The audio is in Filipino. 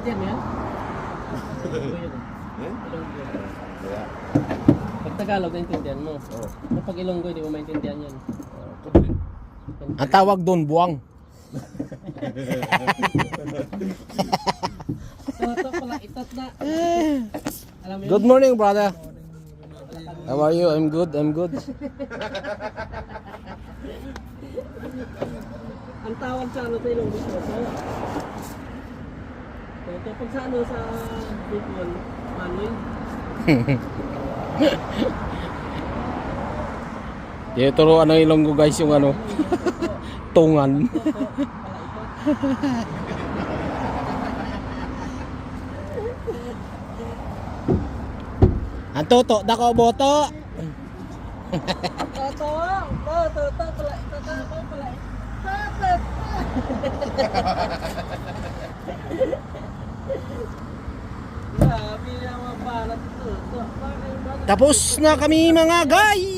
Naintindihan mo yan? Pag Tagalog, naintindihan mo. Pag Ilonggo, hindi mo maintindihan yan. Ang tawag doon, buwang. Toto pala, itot na. Alam mo yun? Good morning, brother. How are you? I'm good, I'm good. Ang tawag sa ano sa Ilonggo, Toto. Toto, pag sa ano sa Bicol, Manoy. Turuan ng Ilonggo guys yung ano, tungan. Ang toto, dako boto. Toto, Toto pala, Toto pala. Grabe yung mga balat ito. Tapos na kami mga guys.